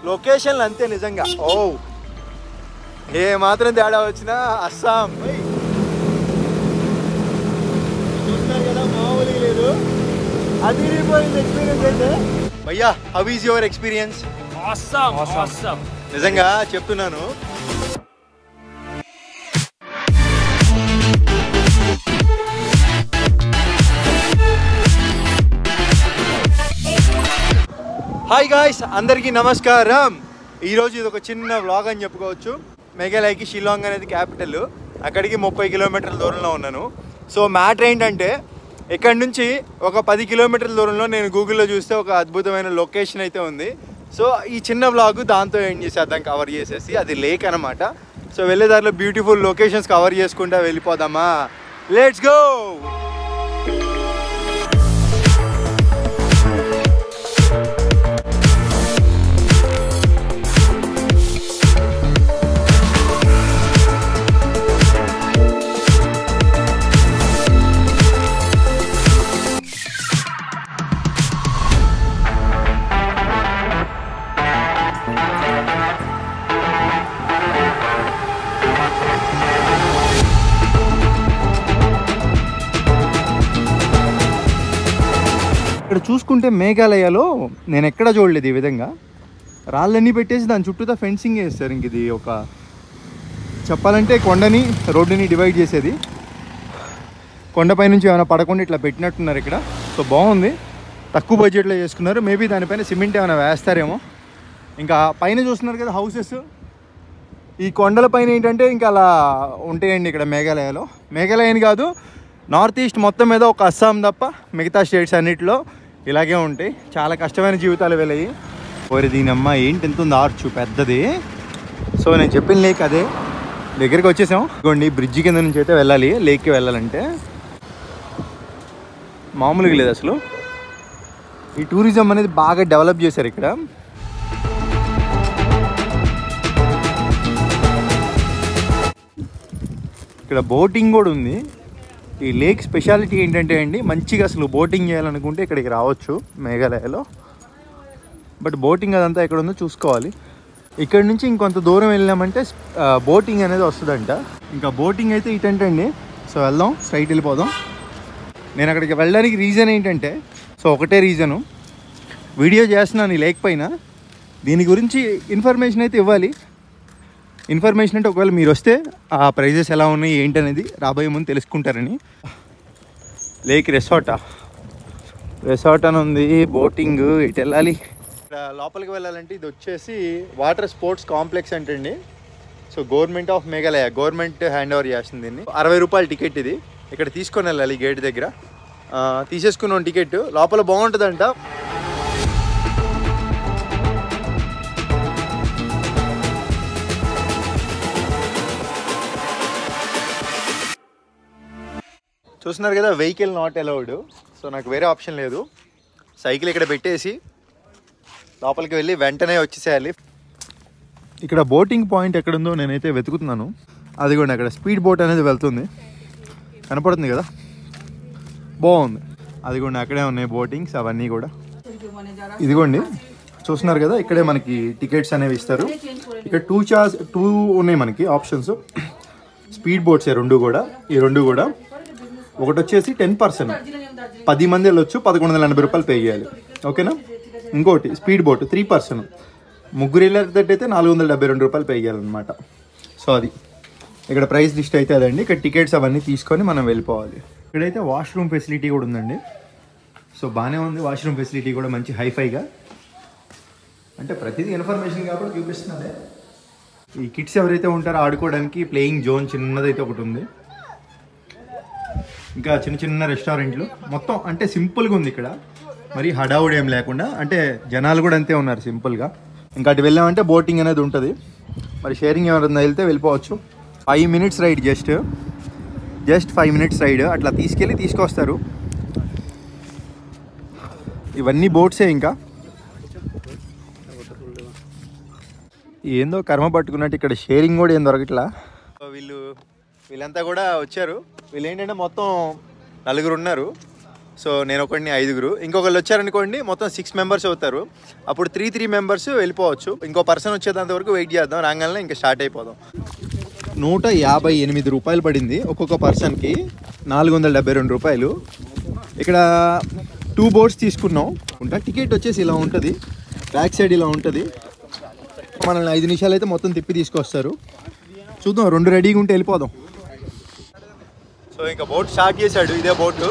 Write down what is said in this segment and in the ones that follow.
లొకేషన్లు అంతే నిజంగా. ఓ ఏ మాత్రం తేడా వచ్చినా అస్సాం చూస్తున్నారు కదా, మామూలుగా లేదు. అది ఎక్స్పీరియన్స్ అయితే భయ్యా, హౌ ఈజ్ యువర్ ఎక్స్పీరియన్స్? నిజంగా చెప్తున్నాను. హాయ్ గాయ్స్, అందరికీ నమస్కారం. ఈరోజు ఇది ఒక చిన్న వ్లాగ్ అని చెప్పుకోవచ్చు. మేఘాలయకి షిల్లాంగ్ అనేది క్యాపిటల్. అక్కడికి 30 కిలోమీటర్ల దూరంలో ఉన్నాను. సో మ్యాటర్ ఏంటంటే, ఇక్కడ నుంచి ఒక 10 కిలోమీటర్ల దూరంలో నేను గూగుల్లో చూస్తే ఒక అద్భుతమైన లొకేషన్ అయితే ఉంది. సో ఈ చిన్న వ్లాగ్ దాంతో ఏం చేసేద్దాం, కవర్ చేసేసి. అది లేక్ అనమాట. సో వెళ్ళేదారిలో బ్యూటిఫుల్ లొకేషన్స్ కవర్ చేసుకుంటా వెళ్ళిపోదామా? Let's go. ఇక్కడ చూసుకుంటే మేఘాలయలో నేను ఎక్కడ చూడలేదు ఈ విధంగా. రాళ్ళన్నీ పెట్టేసి దాని చుట్టూతా ఫెన్సింగ్ వేస్తారు. ఇంక ఇది ఒక చెప్పాలంటే కొండని రోడ్డుని డివైడ్ చేసేది. కొండపై నుంచి ఏమైనా పడకుండా ఇట్లా పెట్టినట్టున్నారు ఇక్కడ. సో బాగుంది, తక్కువ బడ్జెట్లో చేసుకున్నారు. మేబీ దానిపైన సిమెంట్ ఏమైనా వేస్తారేమో. ఇంకా పైన చూస్తున్నారు కదా హౌసెస్. ఈ కొండల పైన ఏంటంటే ఇంకా అలా ఉంటాయండి ఇక్కడ మేఘాలయలో. మేఘాలయని కాదు, నార్త్ ఈస్ట్ మొత్తం మీద ఒక అస్సాం తప్ప మిగతా స్టేట్స్ అన్నిటిలో ఇలాగే ఉంటాయి. చాలా కష్టమైన జీవితాలు వెళ్ళాయి. ఓరి దీనమ్మ, ఏంటి ఎంత ఉంది ఆర్చు పెద్దది. సో నేను చెప్పిన లేక్ అదే. దగ్గరికి వచ్చేసాం. ఇదిగోండి, బ్రిడ్జి కింద నుంచి అయితే వెళ్ళాలి లేక్కి వెళ్ళాలంటే. మామూలుగా లేదు అసలు. ఈ టూరిజం అనేది బాగా డెవలప్ చేశారు ఇక్కడ. ఇక్కడ బోటింగ్ కూడా ఉంది. ఈ లేక్ స్పెషాలిటీ ఏంటంటే అండి, మంచిగా అసలు బోటింగ్ చేయాలనుకుంటే ఇక్కడికి రావచ్చు మేఘాలయలో. బట్ బోటింగ్ అదంతా ఎక్కడ ఉందో చూసుకోవాలి. ఇక్కడ నుంచి ఇంకొంత దూరం వెళ్ళామంటే బోటింగ్ అనేది వస్తుందంట. ఇంకా బోటింగ్ అయితే ఇటంటే అండి. సో వెళ్దాం, స్ట్రైట్ వెళ్ళిపోదాం. నేను అక్కడికి వెళ్ళడానికి రీజన్ ఏంటంటే, సో ఒకటే రీజను, వీడియో చేస్తున్నాను ఈ లేక్ పైన. దీని గురించి ఇన్ఫర్మేషన్ అయితే ఇవ్వాలి. ఇన్ఫర్మేషన్ అంటే ఒకవేళ మీరు వస్తే ఆ ప్రైజెస్ ఎలా ఉన్నాయి ఏంటనేది రాబోయే ముందు తెలుసుకుంటారని. లేక్ రిసార్ట్ అని ఉంది. బోటింగ్ ఇటు వెళ్ళాలి. ఇక్కడ లోపలికి వెళ్ళాలంటే ఇది వచ్చేసి వాటర్ స్పోర్ట్స్ కాంప్లెక్స్ అంటండి. So government of Meghalaya government hand over చేస్తుంది దీన్ని. 60 రూపాయల టికెట్ ఇది. ఇక్కడ తీసుకొని వెళ్ళాలి గేట్ దగ్గర. తీసేసుకున్నాం టికెట్. లోపల బాగుంటుందంట. చూస్తున్నారు కదా, వెహికల్ నాట్ అలౌడ్. సో నాకు వేరే ఆప్షన్ లేదు. సైకిల్ ఇక్కడ పెట్టేసి లోపలికి వెళ్ళి వెంటనే వచ్చేసేయాలి. ఇక్కడ బోటింగ్ పాయింట్ ఎక్కడుందో నేనైతే వెతుకుతున్నాను. అది కూడా అక్కడ స్పీడ్ బోట్ అనేది వెళ్తుంది, కనపడుతుంది కదా, బాగుంది. అది కూడా అక్కడే ఉన్నాయి బోటింగ్స్ అవన్నీ కూడా. ఇదిగోండి చూస్తున్నారు కదా, ఇక్కడే మనకి టికెట్స్ అనేవి ఇస్తారు. ఇక్కడ టూ ఉన్నాయి మనకి ఆప్షన్స్. స్పీడ్ బోట్స్ ఈ రెండు కూడా ఒకటి వచ్చేసి 10%, 10 మంది వెళ్ళొచ్చు, 1180 రూపాయలు పే చేయాలి. ఓకేనా. ఇంకోటి స్పీడ్ బోట్ 3%, ముగ్గురు వెళ్ళేటట్టయితే 472 రూపాయలు పే చేయాలన్నమాట. సో అది ఇక్కడ ప్రైస్ లిస్ట్ అయితే అదండి. ఇక్కడ టికెట్స్ అవన్నీ తీసుకొని మనం వెళ్ళిపోవాలి. ఇక్కడైతే వాష్రూమ్ ఫెసిలిటీ కూడా ఉందండి. సో బాగానే ఉంది వాష్రూమ్ ఫెసిలిటీ కూడా, మంచి హైఫైగా. అంటే ప్రతిదీ ఇన్ఫర్మేషన్ కాబట్టి చూపిస్తున్నదే. ఈ కిడ్స్ ఎవరైతే ఉంటారో ఆడుకోవడానికి ప్లేయింగ్ జోన్ చిన్నదైతే ఒకటి ఉంది. ఇంకా చిన్న చిన్న రెస్టారెంట్లు మొత్తం అంటే సింపుల్గా ఉంది ఇక్కడ. మరి హడావుడి ఏం లేకుండా, అంటే జనాలు కూడా అంతే ఉన్నారు సింపుల్గా. ఇంకా అటు వెళ్ళామంటే బోటింగ్ అనేది ఉంటుంది. మరి షేరింగ్ ఎవరైనా వెళ్తే వెళ్ళిపోవచ్చు. 5 minutes ride, just 5 minutes ride. అట్లా తీసుకెళ్ళి తీసుకొస్తారు. ఇవన్నీ బోట్సే. ఇంకా ఏందో కర్మ పట్టుకున్నట్టు ఇక్కడ షేరింగ్ కూడా ఏం దొరకట్లా. వీళ్ళంతా కూడా వచ్చారు. వీళ్ళు ఏంటంటే మొత్తం 4 ఉన్నారు. సో నేను ఒకడిని 5గురు, ఇంకొకళ్ళు వచ్చారనుకోండి మొత్తం 6 మెంబర్స్ అవుతారు. అప్పుడు 3 మెంబర్స్ వెళ్ళిపోవచ్చు. ఇంకో పర్సన్ వచ్చేంత వరకు వెయిట్ చేద్దాం, రాగానే ఇంకా స్టార్ట్ అయిపోదాం. 158 రూపాయలు పడింది ఒక్కొక్క పర్సన్కి, 472 రూపాయలు. ఇక్కడ 2 బోట్స్ తీసుకున్నాం. టికెట్ వచ్చేసి ఇలా ఉంటుంది, బ్యాక్ సైడ్ ఇలా ఉంటుంది. మనల్ని 5 నిమిషాలు అయితే మొత్తం తిప్పి తీసుకొస్తారు. చూద్దాం, 2 రెడీగా ఉంటే వెళ్ళిపోదాం. సో ఇంకా బోట్ స్టార్ట్ చేశాడు. ఇదే బోటు.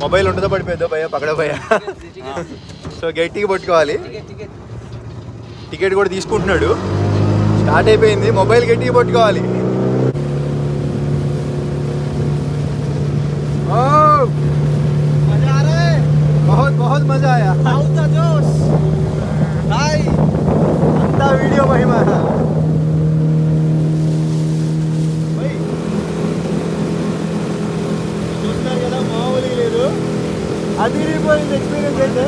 మొబైల్ ఉంటుందో పడిపోయిందో భయ్యా, పక్కన భయ్యా. సో గట్టిగా పట్టుకోవాలి. టికెట్ కూడా తీసుకుంటున్నాడు. స్టార్ట్ అయిపోయింది. మొబైల్ గట్టిగా పట్టుకోవాలి. बहुत बहुत मजा आया. అంతా వీడియో మహిమ. చూస్తున్నారు కదా, మామూలుగా లేదు. అదిరిపోయింది ఎక్స్పీరియన్స్ అయితే.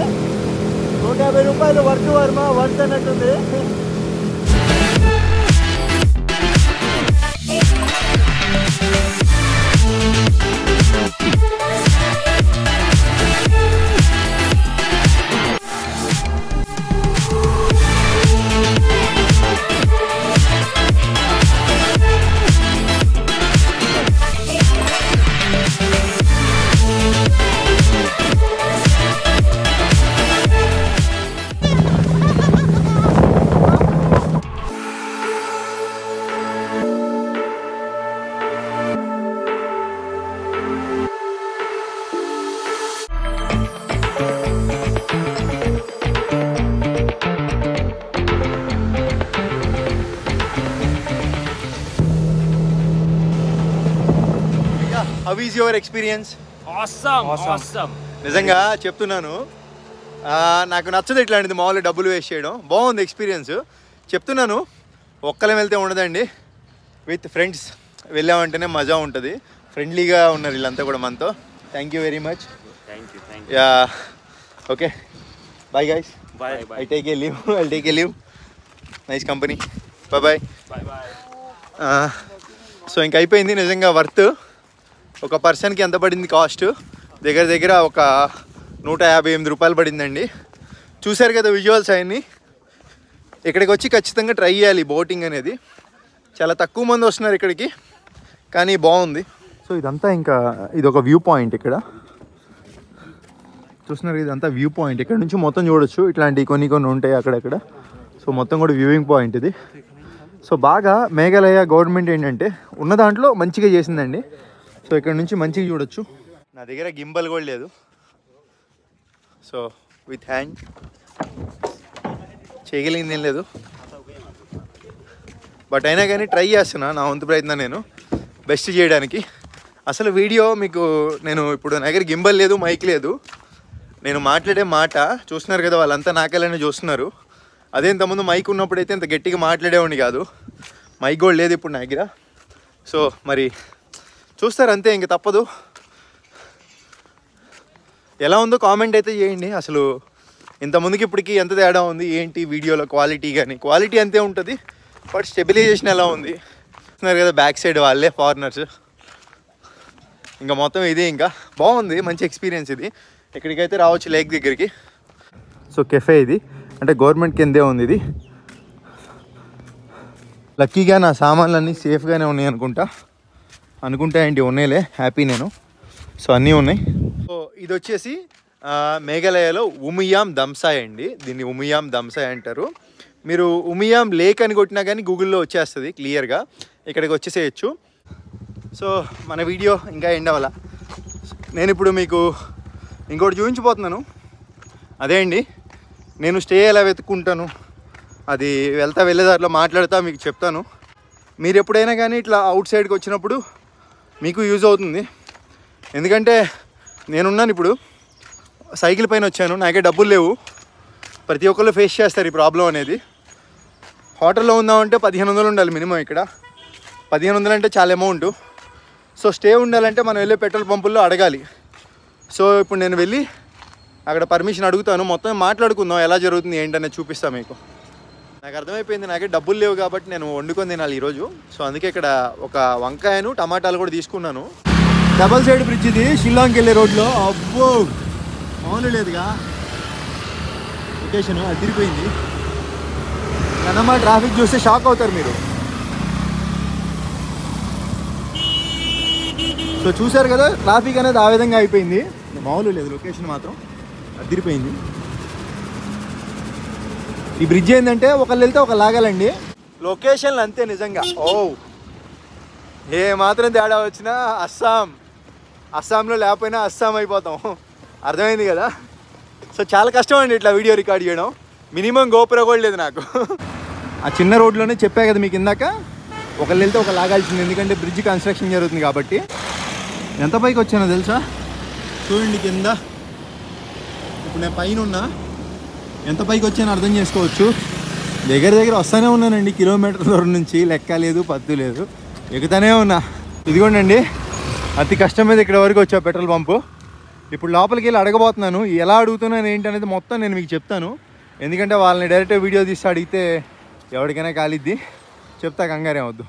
150 రూపాయలు వర్త్ వర్మ వర్త్ అన్నట్టుంది. How is your experience? Awesome. నిజంగా చెప్తున్నాను, నాకు నచ్చదు ఇట్లాంటిది మామూలుగా డబ్బులు వేస్ట్ చేయడం. బాగుంది ఎక్స్పీరియన్స్. చెప్తున్నాను, ఒక్కలం వెళ్తే ఉండదండి, విత్ ఫ్రెండ్స్ వెళ్ళామంటేనే మజా ఉంటుంది. ఫ్రెండ్లీగా ఉన్నారు వీళ్ళంతా కూడా మనతో. Thank you very much. Yeah, okay, bye guys. I take a leave. Nice company. Bye. So ఇంక అయిపోయింది. నిజంగా వర్త్. ఒక పర్సన్కి ఎంత పడింది కాస్ట్? దగ్గర ఒక 158 రూపాయలు పడిందండి. చూశారు కదా విజువల్స్ అవన్నీ. ఇక్కడికి వచ్చి ఖచ్చితంగా ట్రై చేయాలి బోటింగ్ అనేది. చాలా తక్కువ మంది వస్తున్నారు ఇక్కడికి, కానీ బాగుంది. సో ఇదంతా ఇంకా ఇది ఒక వ్యూ పాయింట్. ఇక్కడ చూస్తున్నారు, ఇదంతా వ్యూ పాయింట్. ఇక్కడ నుంచి మొత్తం చూడొచ్చు. ఇట్లాంటివి కొన్ని ఉంటాయి అక్కడక్కడ. సో మొత్తం కూడా వ్యూయింగ్ పాయింట్ ఇది. సో బాగా మేఘాలయ గవర్నమెంట్ ఏంటంటే ఉన్న దాంట్లో మంచిగా చేసిందండి. సో ఇక్కడ నుంచి మంచిగా చూడొచ్చు. నా దగ్గర గింబల్ కూడా లేదు. సో విత్ హ్యాండ్ చేయగలిగింది ఏం లేదు. బట్ అయినా కానీ ట్రై చేస్తున్నా నా వంతు ప్రయత్నం నేను బెస్ట్ చేయడానికి. అసలు వీడియో మీకు నేను ఇప్పుడు నా దగ్గర గింబల్ లేదు, మైక్ లేదు. నేను మాట్లాడే మాట చూస్తున్నారు కదా, వాళ్ళంతా నాకెళ్ళనే చూస్తున్నారు. అదే ఇంతకుముందు మైక్ ఉన్నప్పుడైతే ఇంత గట్టిగా మాట్లాడేవాడిని కాదు. మైక్ కూడా లేదు ఇప్పుడు నా దగ్గర. సో మరి చూస్తారు అంతే, ఇంక తప్పదు. ఎలా ఉందో కామెంట్ అయితే చేయండి. అసలు ఇంతకుముందుకి ఇప్పటికి ఎంత తేడా ఉంది ఏంటి వీడియోలో క్వాలిటీ, కానీ క్వాలిటీ అంతే ఉంటుంది, బట్ స్టెబిలైజేషన్ ఎలా ఉంది చూస్తున్నారు కదా. బ్యాక్ సైడ్ వాళ్ళే ఫారినర్స్. ఇంకా మొత్తం ఇది ఇంకా బాగుంది, మంచి ఎక్స్పీరియన్స్ ఇది. ఇక్కడికైతే రావచ్చు లేక్ దగ్గరికి. సో కెఫే ఇది, అంటే గవర్నమెంట్ కిందే ఉంది ఇది. లక్కీగా నా సామాన్లన్నీ సేఫ్గానే ఉన్నాయి అనుకుంటా ఏంటి ఉన్నాయిలే, హ్యాపీ నేను. సో అన్నీ ఉన్నాయి. సో ఇది వచ్చేసి మేఘాలయలో ఉమియాం దంసాయ్ అండి. దీన్ని ఉమియాం దంసాయ్ అంటారు. మీరు ఉమియాం లేక్ అని కొట్టినా కానీ గూగుల్లో వచ్చేస్తుంది క్లియర్గా. ఇక్కడికి వచ్చేసేయచ్చు. సో మన వీడియో ఇంకా ఎండ్ అవ్వాల. నేను ఇప్పుడు మీకు ఇంకోటి చూపించిపోతున్నాను. అదే అండి, నేను స్టే ఎలా వెతుక్కుంటాను అది వెళ్ళేదారిలో మాట్లాడుతా మీకు చెప్తాను. మీరు ఎప్పుడైనా కానీ ఇట్లా అవుట్ సైడ్కి వచ్చినప్పుడు మీకు యూజ్ అవుతుంది. ఎందుకంటే నేనున్నాను ఇప్పుడు, సైకిల్ పైన వచ్చాను, నాకే డబ్బులు లేవు. ప్రతి ఒక్కళ్ళు ఫేస్ చేస్తారు ఈ ప్రాబ్లం అనేది. హోటల్లో ఉందామంటే 1500 ఉండాలి మినిమం. ఇక్కడ 1500 అంటే చాలా అమౌంట్. సో స్టే ఉండాలంటే మనం వెళ్ళే పెట్రోల్ పంపుల్లో అడగాలి. సో ఇప్పుడు నేను వెళ్ళి అక్కడ పర్మిషన్ అడుగుతాను. మొత్తం మాట్లాడుకుందాం ఎలా జరుగుతుంది ఏంటనేది చూపిస్తాను మీకు. నాకు అర్థమైపోయింది, నాకే డబ్బులు లేవు కాబట్టి నేను వండుకొని తినాలి ఈరోజు. సో అందుకే ఇక్కడ ఒక వంకాయను టమాటాలు కూడా తీసుకున్నాను. డబల్ సైడ్ బ్రిడ్జ్ ఇది షిల్లాంగ్కి వెళ్ళే రోడ్లో. అబ్బో మామూలు లేదుగా లొకేషన్ అదిరిపోయింది. కనమ్మ ట్రాఫిక్ చూస్తే షాక్ అవుతారు మీరు. సో చూసారు కదా ట్రాఫిక్ అనేది ఆ విధంగా అయిపోయింది. మామూలు లేదు లొకేషన్ మాత్రం అదిరిపోయింది. ఈ బ్రిడ్జ్ ఏంటంటే ఒకళ్ళు వెళ్తే ఒకళ్ళు లాగాలండి. లొకేషన్లు అంతే నిజంగా. ఓ ఏ మాత్రం తేడా వచ్చినా అస్సాంలో లేకపోయినా అస్సాం అయిపోతాం. అర్థమైంది కదా. సో చాలా కష్టం అండి ఇట్లా వీడియో రికార్డ్ చేయడం. మినిమం గోపురం కూడా లేదు నాకు. ఆ చిన్న రోడ్లోనే చెప్పా కదా మీకు ఇందాక, ఒకళ్ళు వెళ్తే ఒక లాగాల్సింది, ఎందుకంటే బ్రిడ్జ్ కన్స్ట్రక్షన్ జరుగుతుంది కాబట్టి. ఎంత పైకి వచ్చానో తెలుసా? చూడండి కింద. ఇప్పుడు నేను పైన ఉన్నా, ఎంత పైకి వచ్చానో అర్థం చేసుకోవచ్చు. దగ్గర వస్తూనే ఉన్నానండి, కిలోమీటర్ దూరం నుంచి. లెక్క లేదు పత్తు లేదు, ఎక్కుతానే ఉన్నా. ఇదిగోండి అతి కష్టం మీద ఇక్కడ వరకు వచ్చా పెట్రోల్ పంపు. ఇప్పుడు లోపలికి వెళ్ళి అడగబోతున్నాను. ఎలా అడుగుతున్నాను ఏంటి అనేది మొత్తం నేను మీకు చెప్తాను. ఎందుకంటే వాళ్ళని డైరెక్ట్ వీడియో తీసి అడిగితే ఎవరికైనా కాలిద్ది. చెప్తా, కంగారే వద్దు.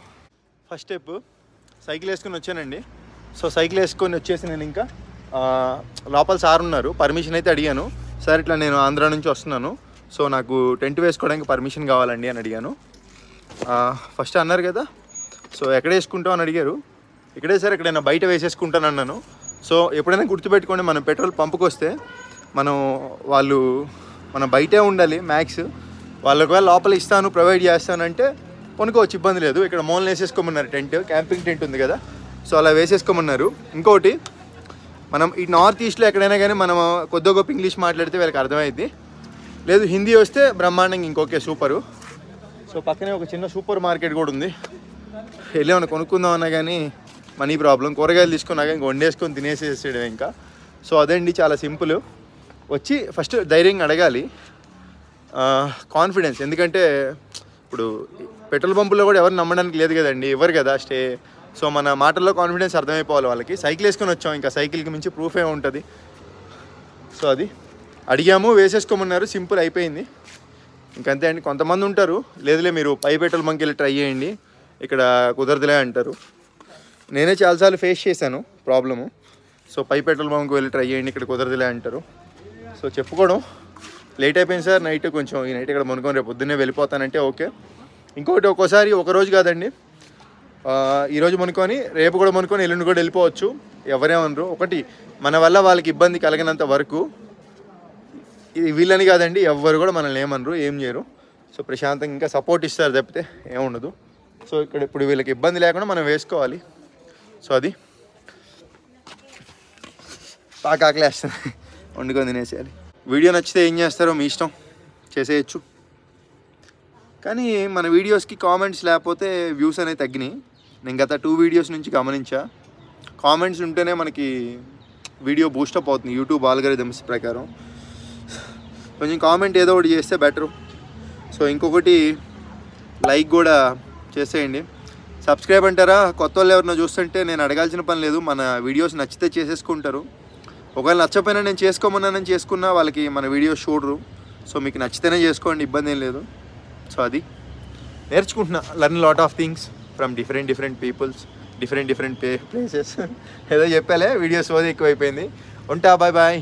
ఫస్ట్ స్టెప్ సైకిల్ వేసుకొని వచ్చానండి. సో సైకిల్ వేసుకొని వచ్చేసి నేను ఇంకా లోపల సార్ ఉన్నారు, పర్మిషన్ అయితే అడిగాను. సార్ ఇట్లా నేను ఆంధ్ర నుంచి వస్తున్నాను, సో నాకు టెంట్ వేసుకోవడానికి పర్మిషన్ కావాలండి అని అడిగాను. ఫస్ట్ అన్నారు కదా, సో ఎక్కడ వేసుకుంటావు అని అడిగారు. ఇక్కడే సార్ ఎక్కడైనా బయట వేసేసుకుంటాను అన్నాను. సో ఎప్పుడైనా గుర్తుపెట్టుకోండి, మనం పెట్రోల్ పంపుకి వస్తే మనం బయటే ఉండాలి మ్యాక్స్. వాళ్ళు ఒకవేళ లోపల ఇస్తాను ప్రొవైడ్ చేస్తానంటే కొనుక్కోవచ్చు, ఇబ్బంది లేదు. ఇక్కడ మోల్ని వేసేసుకోమన్నారు, టెంట్ క్యాంపింగ్ టెంట్ ఉంది కదా, సో అలా వేసేసుకోమన్నారు. ఇంకోటి, మనం ఈ నార్త్ ఈస్ట్లో ఎక్కడైనా కానీ మనం కొద్దిగా గొప్ప ఇంగ్లీష్ మాట్లాడితే వీళ్ళకి అర్థమైద్ది. లేదు హిందీ వస్తే బ్రహ్మాండంగా ఇంకొకే సూపరు. సో పక్కనే ఒక చిన్న సూపర్ మార్కెట్ కూడా ఉంది. వెళ్ళేమన్నా కొనుక్కుందాం అన్నా కానీ మనీ ప్రాబ్లం. కూరగాయలు తీసుకున్నా కానీ వండేసుకొని తినేసేసాడు ఇంకా. సో అదండి, చాలా సింపుల్. వచ్చి ఫస్ట్ ధైర్యంగా అడగాలి, కాన్ఫిడెన్స్. ఎందుకంటే ఇప్పుడు పెట్రోల్ పంపులో కూడా ఎవరు నమ్మడానికి లేదు కదండి, ఎవరు కదా స్టే. సో మన మాటల్లో కాన్ఫిడెన్స్ అర్థమైపోవాలి వాళ్ళకి. సైకిల్ వేసుకొని వచ్చాం, ఇంకా సైకిల్కి మించి ప్రూఫ్ ఏముంటుంది. సో అది అడిగాము, వేసేసుకోమన్నారు, సింపుల్ అయిపోయింది. ఇంకంతే అండి. కొంతమంది ఉంటారు, లేదులే మీరు పై పెట్రోల్ బంక్ వెళ్ళి ట్రై చేయండి, ఇక్కడ కుదరదులే అంటారు. నేనే చాలాసార్లు ఫేస్ చేశాను ప్రాబ్లము. సో పై పెట్రోల్ బంక్ వెళ్ళి ట్రై చేయండి, ఇక్కడ కుదరదులే అంటారు. సో చెప్పుకోవడం లేట్ అయిపోయింది సార్, నైట్ కొంచెం ఈ నైట్ ఇక్కడ కొనుక్కొని రేపు పొద్దున్నే వెళ్ళిపోతానంటే ఓకే. ఇంకొకటి, ఒక్కోసారి ఒకరోజు కాదండి, ఈరోజు కొనుక్కొని రేపు కూడా కొనుక్కొని ఎల్లుండి కూడా వెళ్ళిపోవచ్చు, ఎవరేమనరు. ఒకటి, మన వల్ల వాళ్ళకి ఇబ్బంది కలిగినంత వరకు వీళ్ళని కాదండి, ఎవ్వరు కూడా మనల్ని ఏమనరు, ఏం చేయరు. సో ప్రశాంతంగా ఇంకా సపోర్ట్ ఇస్తారు తప్పితే ఏముండదు. సో ఇక్కడ ఇప్పుడు వీళ్ళకి ఇబ్బంది లేకుండా మనం వేసుకోవాలి. సో అది బాగా ఆకలేస్తుంది, వండుకొని తినేసేయాలి. వీడియో నచ్చితే ఏం చేస్తారో మీ ఇష్టం, చేసేయచ్చు. కానీ మన వీడియోస్కి కామెంట్స్ లేకపోతే వ్యూస్ అనేవి తగ్గినాయి. నేను గత 2 వీడియోస్ నుంచి గమనించా, కామెంట్స్ ఉంటేనే మనకి వీడియో బూస్టప్ అవుతుంది యూట్యూబ్ ఆల్గరిథమ్స్ ప్రకారం. కొంచెం కామెంట్ ఏదో ఒకటి చేస్తే బెటరు. సో ఇంకొకటి, లైక్ కూడా చేసేయండి. సబ్స్క్రైబ్ అంటారా, కొత్త వాళ్ళు ఎవరైనా చూస్తుంటే నేను అడగాల్సిన పని లేదు, మన వీడియోస్ నచ్చితే చేసేసుకుంటారు. ఒకవేళ నచ్చపోయినా నేను చేసుకోమన్నానని చేసుకున్నా వాళ్ళకి మన వీడియోస్ చూడరు. సో మీకు నచ్చితేనే చేసుకోండి, ఇబ్బంది ఏం లేదు. సో అది నేర్చుకుంటున్నా, learn lot of things from different peoples, different places. ఏదో చెప్పాలే, వీడియోస్ ఎక్కువైపోయింది. ఉంటా, బాయ్ బాయ్.